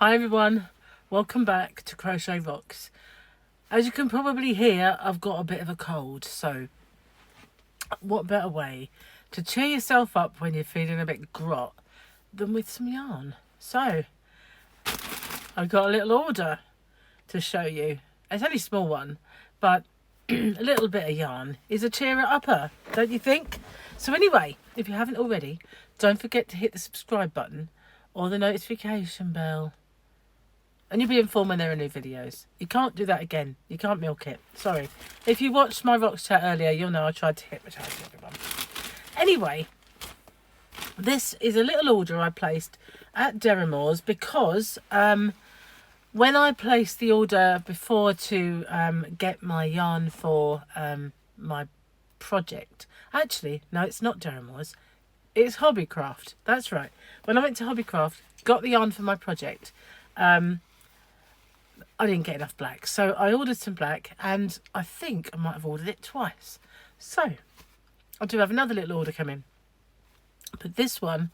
Hi everyone, welcome back to Crochet Rocks. As you can probably hear, I've got a bit of a cold, so what better way to cheer yourself up when you're feeling a bit grot than with some yarn. So I've got a little order to show you. It's only a small one, but a little bit of yarn is a cheerer upper, don't you think? So anyway, if you haven't already, don't forget to hit the subscribe button or the notification bell. And you'll be informed when there are new videos. You can't do that again. You can't milk it. Sorry. If you watched my Rocks chat earlier, you'll know I tried to hypnotise everyone. Anyway, this is a little order I placed at Derrimore's because when I placed the order before to get my yarn for my project. Actually, no, it's not Derrimore's. It's HobbyCraft. That's right. When I went to HobbyCraft, got the yarn for my project, I didn't get enough black, so I ordered some black, and I think I might have ordered it twice. So I do have another little order coming, but this one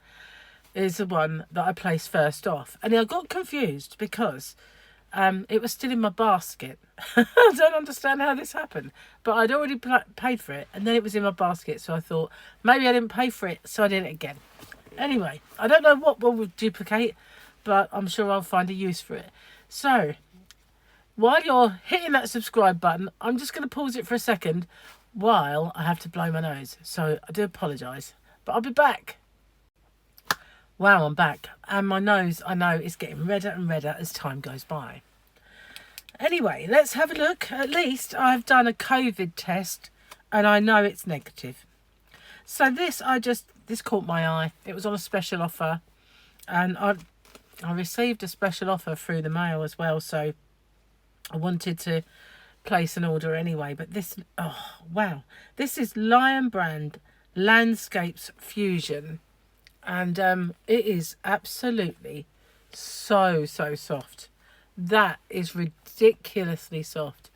is the one that I placed first off, and I got confused because it was still in my basket. I don't understand how this happened, but I'd already paid for it, and then it was in my basket, so I thought maybe I didn't pay for it, so I did it again. Anyway, I don't know what will duplicate, but I'm sure I'll find a use for it. So while you're hitting that subscribe button, I'm just going to pause it for a second while I have to blow my nose. So I do apologise, but I'll be back. Wow, I'm back. And my nose, I know, is getting redder and redder as time goes by. Anyway, let's have a look. At least I've done a COVID test and I know it's negative. So this caught my eye. It was on a special offer, and I received a special offer through the mail as well, so I wanted to place an order anyway. But this, oh wow, this is Lion Brand Landscapes Fusion, and it is absolutely so soft. That is ridiculously soft.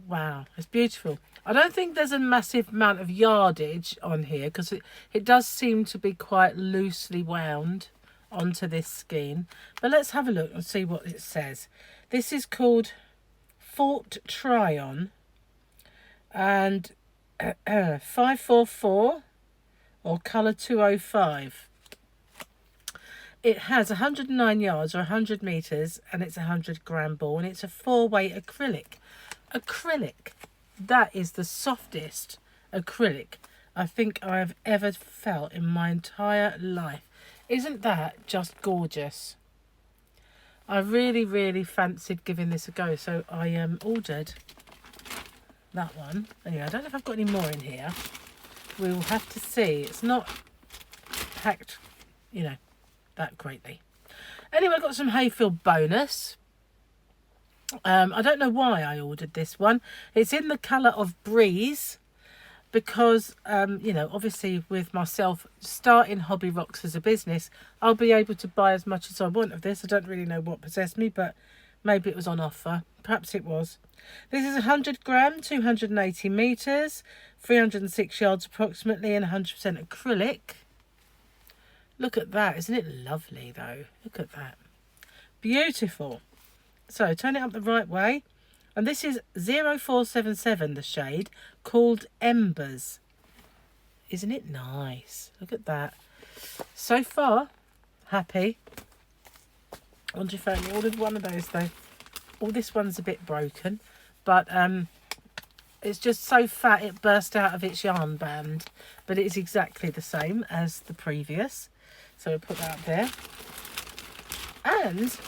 Wow, it's beautiful. I don't think there's a massive amount of yardage on here because it does seem to be quite loosely wound onto this skein. But let's have a look and see what it says. This is called Fort Tryon, and 544 or colour 205. It has 109 yards or 100 metres, and it's a 100-gram ball, and it's a 4-weight acrylic. Acrylic. That is the softest acrylic I think I have ever felt in my entire life. Isn't that just gorgeous? I really fancied giving this a go, so I ordered that one. Anyway, I don't know if I've got any more in here. We'll have to see. It's not packed, you know, that greatly. Anyway, I got some Hayfield bonus. I don't know why I ordered this one. It's in the colour of Breeze because, you know, obviously with myself starting Hobby Rocks as a business, I'll be able to buy as much as I want of this. I don't really know what possessed me, but maybe it was on offer. Perhaps it was. This is 100 gram, 280 metres, 306 yards approximately, and 100% acrylic. Look at that. Isn't it lovely, though? Look at that. Beautiful. So turn it up the right way. And this is 0477, the shade, called Embers. Isn't it nice? Look at that. So far, happy. I wonder if I only ordered one of those, though. Oh, this one's a bit broken. But it's just so fat it burst out of its yarn band. But it's exactly the same as the previous. So we'll put that up there. And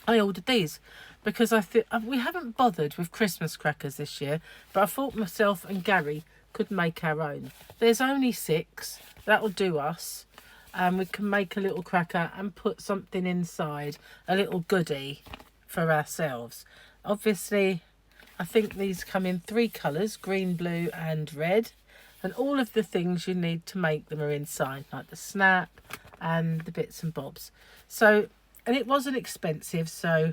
I ordered these because I think we haven't bothered with Christmas crackers this year, but I thought myself and Gary could make our own. There's only 6. That'll do us. And we can make a little cracker and put something inside, a little goodie for ourselves. Obviously, I think these come in 3 colours, green, blue and red. And all of the things you need to make them are inside, like the snap and the bits and bobs. So, and it wasn't expensive, so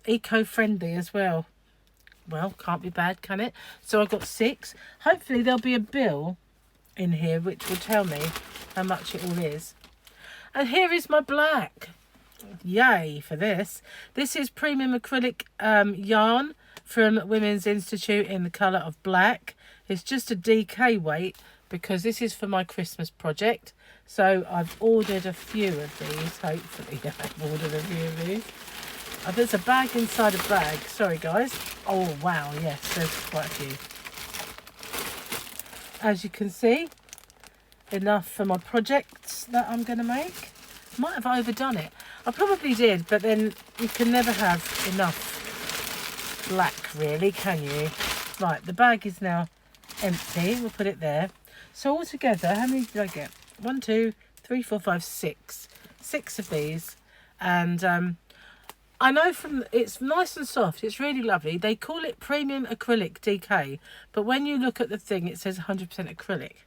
eco-friendly as well. Well, can't be bad, can it? So I got 6. Hopefully there'll be a bill in here which will tell me how much it all is. And here is my black. Yay for this. This is premium acrylic yarn from Women's Institute in the colour of black. It's just a DK weight because this is for my Christmas project. So I've ordered a few of these, hopefully. I've ordered a few of these. Oh, there's a bag inside a bag. Sorry, guys. Oh, wow. Yes, there's quite a few. As you can see, enough for my projects that I'm going to make. Might have overdone it. I probably did, but then you can never have enough black, really, can you? Right, the bag is now empty. We'll put it there. So altogether, how many did I get? 1, 2, 3, 4, 5, 6. 6 of these. And I know it's nice and soft. It's really lovely. They call it premium acrylic DK, but when you look at the thing, it says 100% acrylic.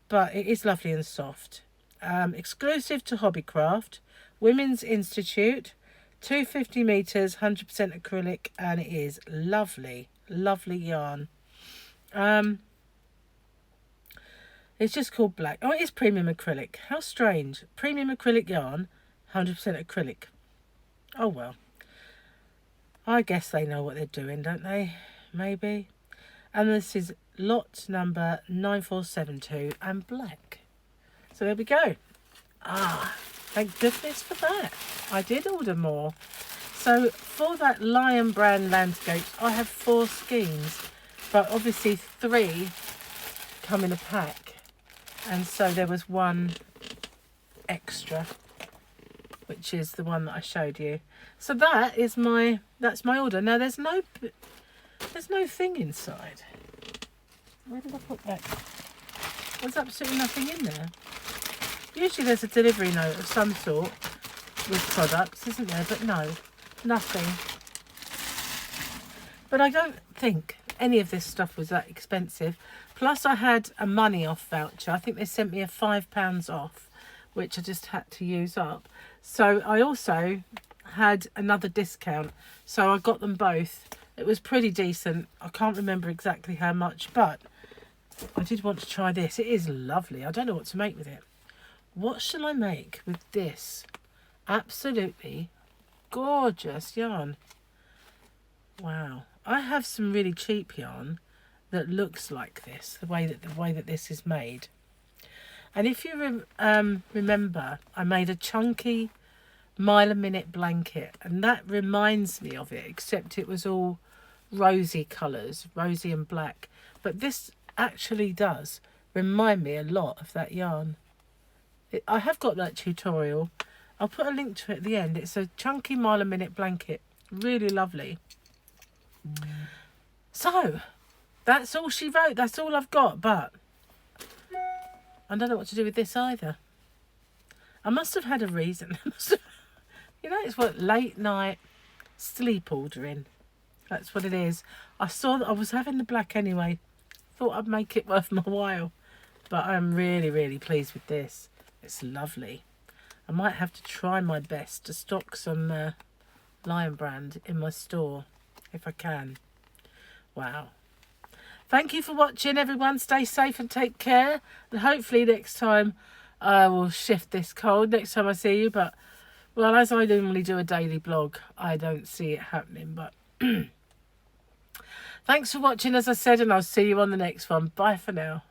But it is lovely and soft. Exclusive to HobbyCraft, Women's Institute, 250 meters, 100% acrylic, and it is lovely, lovely yarn. It's just called black. Oh, it is premium acrylic. How strange. Premium acrylic yarn, 100% acrylic. Oh, well. I guess they know what they're doing, don't they? Maybe. And this is lot number 9472 and black. So there we go. Ah, thank goodness for that. I did order more. So for that Lion brand landscapes, I have 4 skeins, but obviously 3 come in a pack. And so there was 1 extra, which is the one that I showed you. So that's my order. Now there's no thing inside. Where did I put that? There's absolutely nothing in there. Usually there's a delivery note of some sort with products, isn't there? But no, nothing. But I don't think any of this stuff was that expensive. Plus I had a money off voucher. I think they sent me a £5 off, which I just had to use up. So I also had another discount. So I got them both. It was pretty decent. I can't remember exactly how much, but I did want to try this. It is lovely. I don't know what to make with it. What shall I make with this absolutely gorgeous yarn? Wow. I have some really cheap yarn that looks like this, the way that this is made. And if you remember, I made a chunky mile a minute blanket, and that reminds me of it, except it was all rosy colours, rosy and black. But this actually does remind me a lot of that yarn. I have got that tutorial. I'll put a link to it at the end. It's a chunky mile a minute blanket. Really lovely. So, that's all she wrote. That's all I've got, but I don't know what to do with this either. I must have had a reason. You know, it's what, late night sleep ordering. That's what it is. I saw that I was having the black anyway. Thought I'd make it worth my while. But I'm really, really pleased with this. It's lovely. I might have to try my best to stock some Lion brand in my store if I can. Wow. Thank you for watching, everyone. Stay safe and take care. And hopefully next time I will shift this cold next time I see you. But, well, as I normally do a daily blog, I don't see it happening. But thanks for watching, as I said, and I'll see you on the next one. Bye for now.